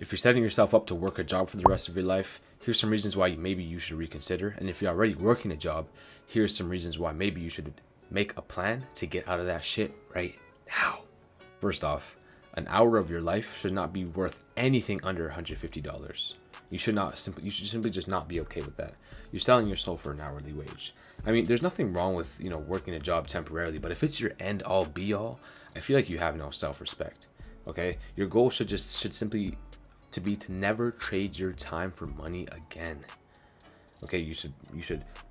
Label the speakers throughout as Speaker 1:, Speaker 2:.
Speaker 1: If you're setting yourself up to work a job for the rest of your life, here's some reasons why maybe you should reconsider. And if you're already working a job, here's some reasons why maybe you should make a plan to get out of that shit right now. First off, an hour of your life should not be worth anything under $150. You should simply just not be okay with that. You're selling your soul for an hourly wage. I mean, there's nothing wrong with, working a job temporarily, but if it's your end all be all, I feel like you have no self-respect. Okay? Your goal should simply be to never trade your time for money again. Okay, you should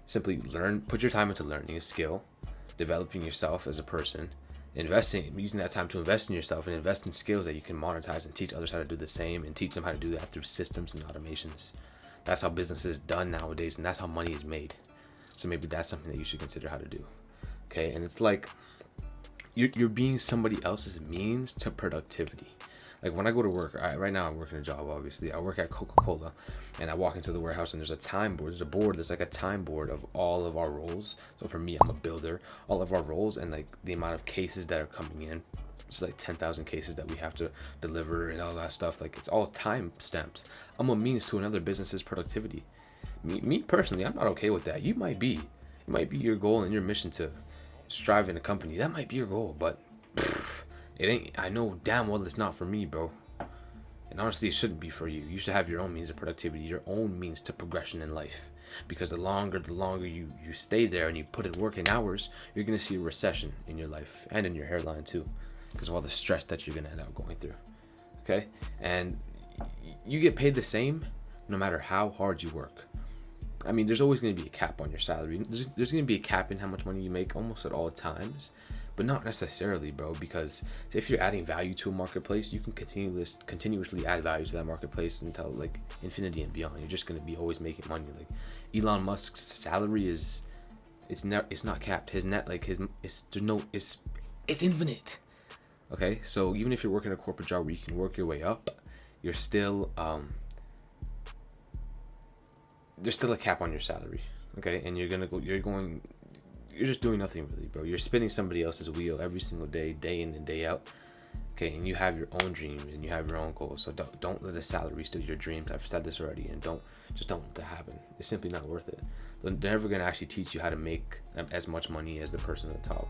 Speaker 1: simply put your time into learning a skill, developing yourself as a person, using that time to invest in yourself and invest in skills that you can monetize and teach others how to do the same and teach them how to do that through systems and automations. That's how business is done nowadays, and that's how money is made. So maybe that's something that you should consider how to do. Okay, and it's like you're being somebody else's means to productivity. Like when I go to work, right now I'm working a job, obviously. I work at Coca-Cola, and I walk into the warehouse, and there's a time board. There's like a time board of all of our roles. So for me, I'm a builder. All of our roles and like the amount of cases that are coming in. It's like 10,000 cases that we have to deliver and all that stuff. Like it's all time stamped. I'm a means to another business's productivity. Me personally, I'm not okay with that. It might be your goal and your mission to strive in a company. That might be your goal, but it ain't. I know damn well it's not for me, bro. And honestly, it shouldn't be for you. You should have your own means of productivity, your own means to progression in life. Because the longer you stay there and you put in work in hours, you're gonna see a recession in your life and in your hairline too, because of all the stress that you're gonna end up going through. Okay, and you get paid the same no matter how hard you work. I mean, there's always going to be a cap on your salary. There's going to be a cap in how much money you make almost at all times, but not necessarily, bro, because if you're adding value to a marketplace, you can continuously add value to that marketplace until like infinity and beyond. You're just going to be always making money. Like Elon Musk's salary it's not capped. His net, like it's infinite. Okay, so even if you're working a corporate job where you can work your way up, you're still there's still a cap on your salary. Okay, and you're just doing nothing really, bro. You're spinning somebody else's wheel every single day, day in and day out. Okay, and you have your own dreams and you have your own goals. So don't let the salary steal your dreams. I've said this already, and don't let that happen. It's simply not worth it. They're never gonna actually teach you how to make as much money as the person at the top.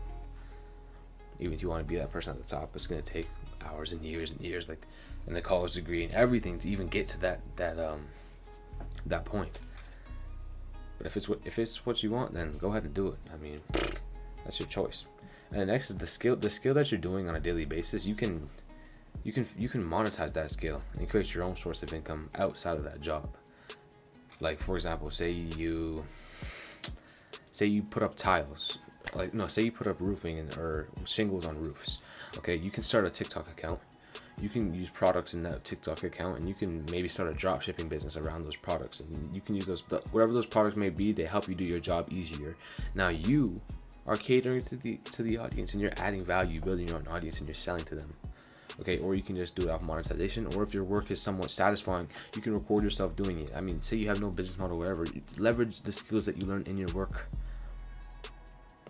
Speaker 1: Even if you want to be that person at the top, it's gonna take hours and years, like in a college degree and everything to even get to that point. But if it's what you want, then go ahead and do it. I mean, that's your choice. And next is the skill that you're doing on a daily basis. You can monetize that skill and create your own source of income outside of that job. Like for example, say you put up tiles. Say you put up roofing or shingles on roofs. Okay, you can start a TikTok account. You can use products in that TikTok account, and you can maybe start a drop shipping business around those products. And you can use whatever those products may be. They help you do your job easier. Now you are catering to the audience, and you're adding value, building your own audience, and you're selling to them. Okay, or you can just do it off monetization. Or if your work is somewhat satisfying, you can record yourself doing it. I mean, say you have no business model, whatever. Leverage the skills that you learn in your work,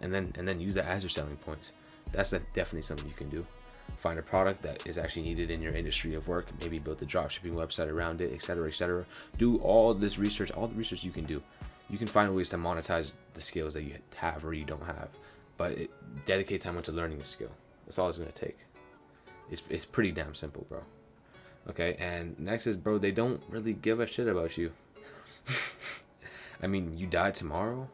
Speaker 1: and then use that as your selling point. That's definitely something you can do. Find a product that is actually needed in your industry of work. Maybe build a dropshipping website around it, etc., etc. Do all the research you can do. You can find ways to monetize the skills that you have or you don't have, but dedicate time into learning a skill. That's all it's gonna take. It's pretty damn simple, bro. Okay, and next is, bro, they don't really give a shit about you. I mean, you die tomorrow,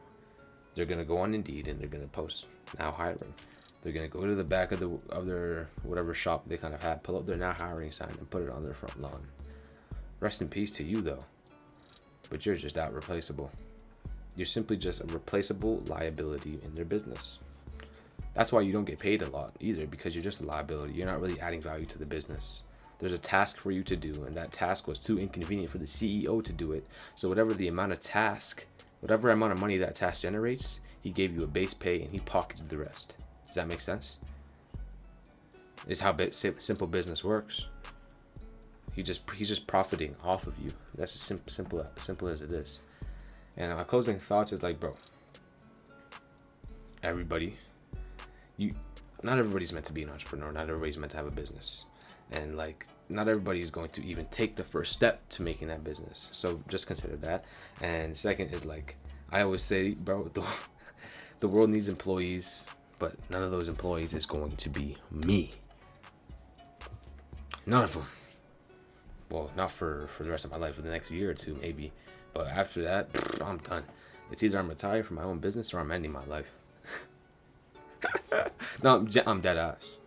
Speaker 1: they're gonna go on Indeed and they're gonna post now hiring. They're gonna go to the back of their whatever shop they kind of had, pull up their now hiring sign and put it on their front lawn. Rest in peace to you though, but you're just that replaceable. You're simply just a replaceable liability in their business. That's why you don't get paid a lot either, because you're just a liability. You're not really adding value to the business. There's a task for you to do, and that task was too inconvenient for the CEO to do it. So whatever amount of money that task generates, he gave you a base pay and he pocketed the rest. Does that make sense? It's how simple business works. He's just profiting off of you. That's as simple as it is. And my closing thoughts is like, bro, not everybody's meant to be an entrepreneur. Not everybody's meant to have a business. And like, not everybody is going to even take the first step to making that business. So just consider that. And second is like I always say, bro, the world needs employees, but none of those employees is going to be me. None of them. Well, not for the rest of my life, for the next year or two maybe. But after that, I'm done. It's either I'm retired from my own business or I'm ending my life. No, I'm dead ass.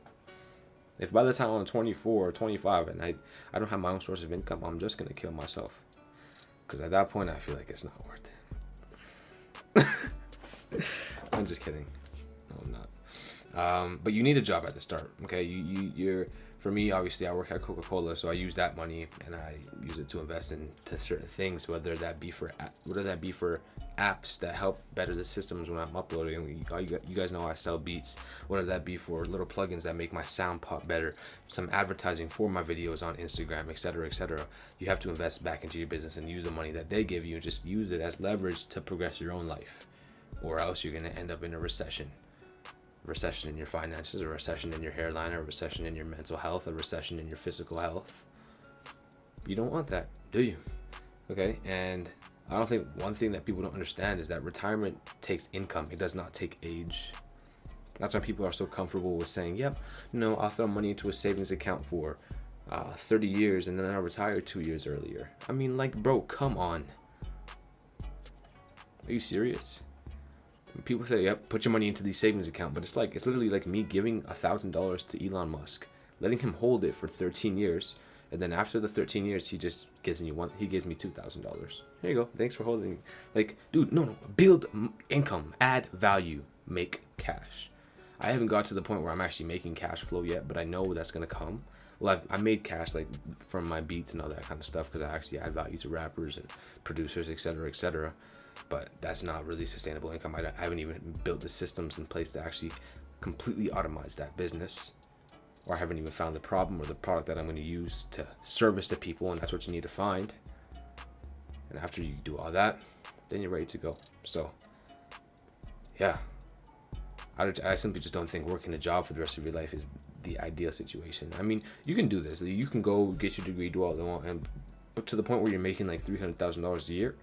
Speaker 1: If by the time I'm 24 or 25 and I don't have my own source of income, I'm just going to kill myself. Because at that point, I feel like it's not worth it. I'm just kidding. No, I'm not. But you need a job at the start, okay? You're... For me, obviously, I work at Coca-Cola, so I use that money and I use it to invest into certain things, whether that be for apps that help better the systems when I'm uploading. You guys know I sell beats. Whether that be for little plugins that make my sound pop better, some advertising for my videos on Instagram, etc., etc. You have to invest back into your business and use the money that they give you and just use it as leverage to progress your own life, or else you're gonna end up in a recession. Recession in your finances, a recession in your hairline, a recession in your mental health, a recession in your physical health. You don't want that, do you? Okay, and I don't think one thing that people don't understand is that retirement takes income. It does not take age. That's why people are so comfortable with saying, yep, no, I'll throw money into a savings account for 30 years and then I'll retire 2 years earlier. I mean, like, bro, come on. Are you serious? People say, yep, put your money into the savings account, but it's literally like me giving $1,000 to Elon Musk, letting him hold it for 13 years, and then after the 13 years, he just gives me $2,000. Here you go, thanks for holding. Like, dude, no, build income, add value, make cash. I haven't got to the point where I'm actually making cash flow yet, but I know that's gonna come. Well, I made cash like from my beats and all that kind of stuff because I actually add value to rappers and producers, etc., etc. But that's not really sustainable income. I haven't even built the systems in place to actually completely automate that business, or I haven't even found the problem or the product that I'm going to use to service the people, and that's what you need to find. And after you do all that, then you're ready to go. So, yeah, I simply just don't think working a job for the rest of your life is the ideal situation. I mean, you can do this. You can go get your degree, do all you want, but to the point where you're making like $300,000 a year.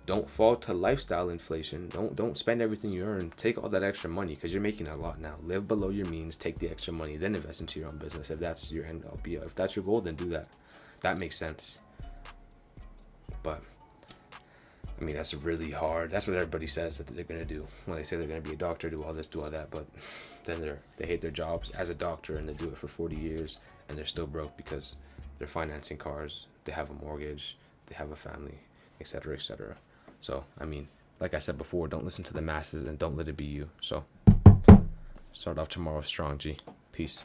Speaker 1: Don't fall to lifestyle inflation. Don't spend everything you earn. Take all that extra money because you're making a lot now. Live below your means. Take the extra money. Then invest into your own business. If that's your end all be. If that's your goal, then do that. That makes sense. But I mean, that's really hard. That's what everybody says that they're gonna do when they say they're gonna be a doctor, do all this, do all that. But then they hate their jobs as a doctor and they do it for 40 years and they're still broke because they're financing cars. They have a mortgage. They have a family, etc., etc. So, I mean, like I said before, don't listen to the masses and don't let it be you. So, start off tomorrow strong, G. Peace.